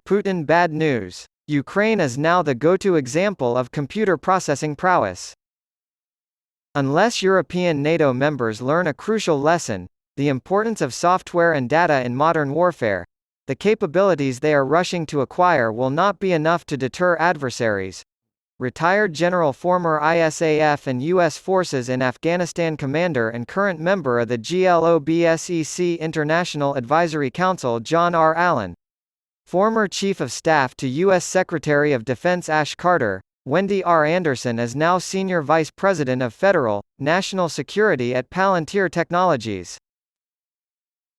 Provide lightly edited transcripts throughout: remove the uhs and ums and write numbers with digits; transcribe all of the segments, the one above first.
Putin Bad News Ukraine is now the go-to example of computer processing prowess. Unless European NATO members learn a crucial lesson, the importance of software and data in modern warfare, the capabilities they are rushing to acquire will not be enough to deter adversaries. Retired General, former ISAF and U.S. Forces in Afghanistan commander and current member of the GLOBSEC International Advisory Council John R. Allen. Former Chief of Staff to U.S. Secretary of Defense Ash Carter, Wendy R. Anderson is now Senior Vice President of Federal, National Security at Palantir Technologies.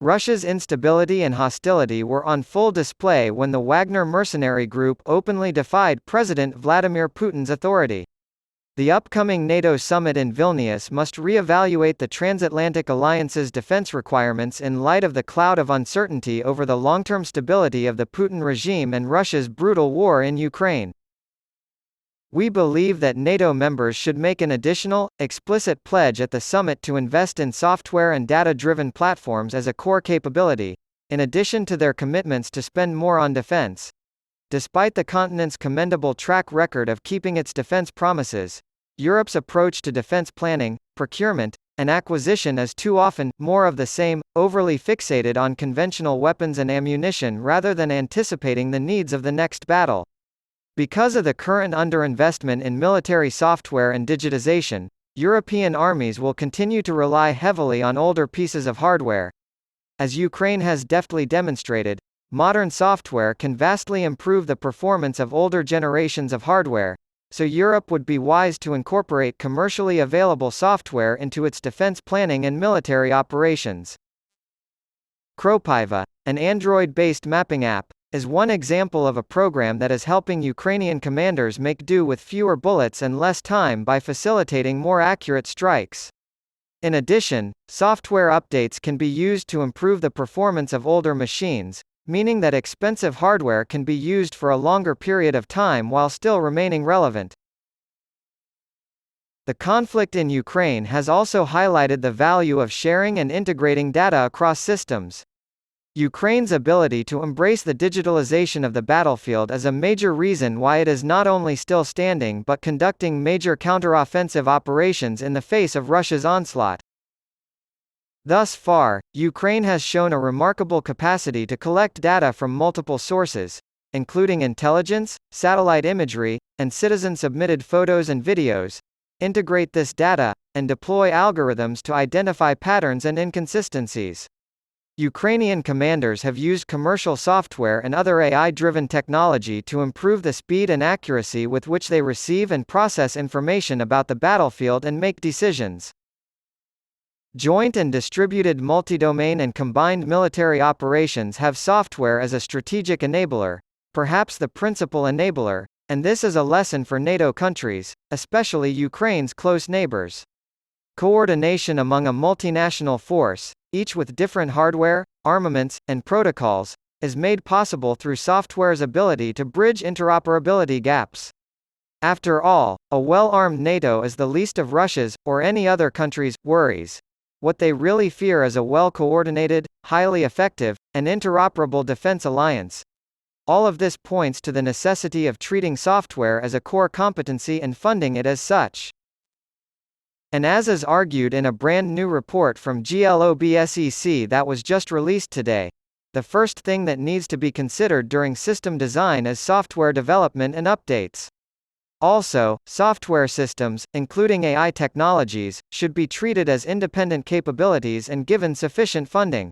Russia's instability and hostility were on full display when the Wagner mercenary group openly defied President Vladimir Putin's authority. The upcoming NATO summit in Vilnius must re-evaluate the transatlantic alliance's defense requirements in light of the cloud of uncertainty over the long-term stability of the Putin regime and Russia's brutal war in Ukraine. We believe that NATO members should make an additional, explicit pledge at the summit to invest in software and data-driven platforms as a core capability, in addition to their commitments to spend more on defense. Despite the continent's commendable track record of keeping its defense promises, Europe's approach to defense planning, procurement, and acquisition is too often more of the same, overly fixated on conventional weapons and ammunition rather than anticipating the needs of the next battle. Because of the current underinvestment in military software and digitization, European armies will continue to rely heavily on older pieces of hardware. As Ukraine has deftly demonstrated, modern software can vastly improve the performance of older generations of hardware, so Europe would be wise to incorporate commercially available software into its defense planning and military operations. Kropyva, an Android-based mapping app, is one example of a program that is helping Ukrainian commanders make do with fewer bullets and less time by facilitating more accurate strikes. In addition, software updates can be used to improve the performance of older machines, meaning that expensive hardware can be used for a longer period of time while still remaining relevant. The conflict in Ukraine has also highlighted the value of sharing and integrating data across systems. Ukraine's ability to embrace the digitalization of the battlefield is a major reason why it is not only still standing but conducting major counteroffensive operations in the face of Russia's onslaught. Thus far, Ukraine has shown a remarkable capacity to collect data from multiple sources, including intelligence, satellite imagery, and citizen-submitted photos and videos, integrate this data, and deploy algorithms to identify patterns and inconsistencies. Ukrainian commanders have used commercial software and other AI-driven technology to improve the speed and accuracy with which they receive and process information about the battlefield and make decisions. Joint and distributed multi-domain and combined military operations have software as a strategic enabler, perhaps the principal enabler, and this is a lesson for NATO countries, especially Ukraine's close neighbors. Coordination among a multinational force, each with different hardware, armaments, and protocols, is made possible through software's ability to bridge interoperability gaps. After all, a well-armed NATO is the least of Russia's, or any other country's, worries. What they really fear is a well-coordinated, highly effective, and interoperable defense alliance. All of this points to the necessity of treating software as a core competency and funding it as such. And as is argued in a brand new report from GLOBSEC that was just released today, the first thing that needs to be considered during system design is software development and updates. Also, software systems, including AI technologies, should be treated as independent capabilities and given sufficient funding.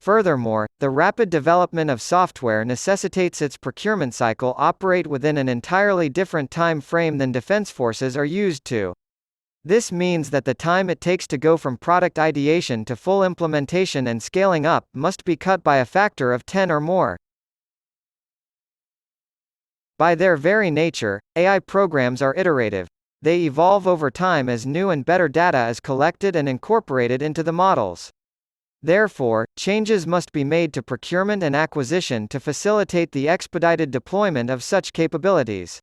Furthermore, the rapid development of software necessitates its procurement cycle operate within an entirely different time frame than defense forces are used to. This means that the time it takes to go from product ideation to full implementation and scaling up must be cut by a factor of 10 or more. By their very nature, AI programs are iterative. They evolve over time as new and better data is collected and incorporated into the models. Therefore, changes must be made to procurement and acquisition to facilitate the expedited deployment of such capabilities.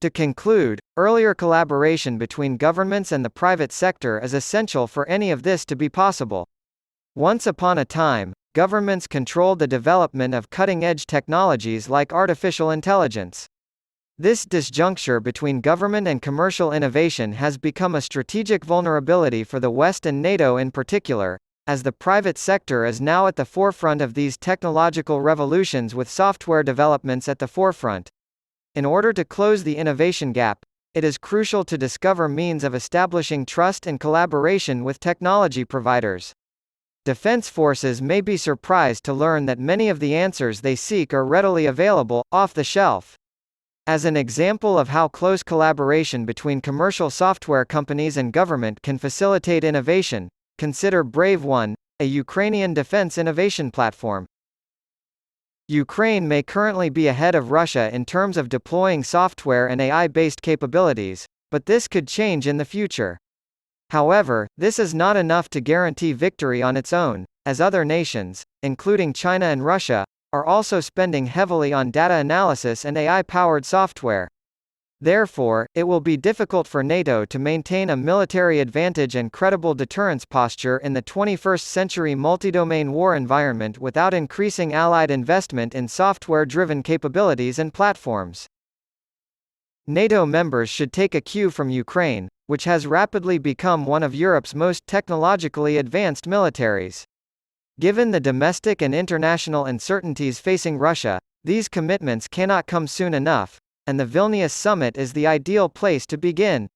To conclude, earlier collaboration between governments and the private sector is essential for any of this to be possible. Once upon a time, governments control the development of cutting-edge technologies like artificial intelligence. This disjuncture between government and commercial innovation has become a strategic vulnerability for the West and NATO in particular, as the private sector is now at the forefront of these technological revolutions with software developments at the forefront. In order to close the innovation gap, it is crucial to discover means of establishing trust and collaboration with technology providers. Defense forces may be surprised to learn that many of the answers they seek are readily available, off the shelf. As an example of how close collaboration between commercial software companies and government can facilitate innovation, consider Brave One, a Ukrainian defense innovation platform. Ukraine may currently be ahead of Russia in terms of deploying software and AI-based capabilities, but this could change in the future. However, this is not enough to guarantee victory on its own, as other nations, including China and Russia, are also spending heavily on data analysis and AI-powered software. Therefore, it will be difficult for NATO to maintain a military advantage and credible deterrence posture in the 21st century multi-domain war environment without increasing Allied investment in software-driven capabilities and platforms. NATO members should take a cue from Ukraine, which has rapidly become one of Europe's most technologically advanced militaries. Given the domestic and international uncertainties facing Russia, these commitments cannot come soon enough, and the Vilnius summit is the ideal place to begin.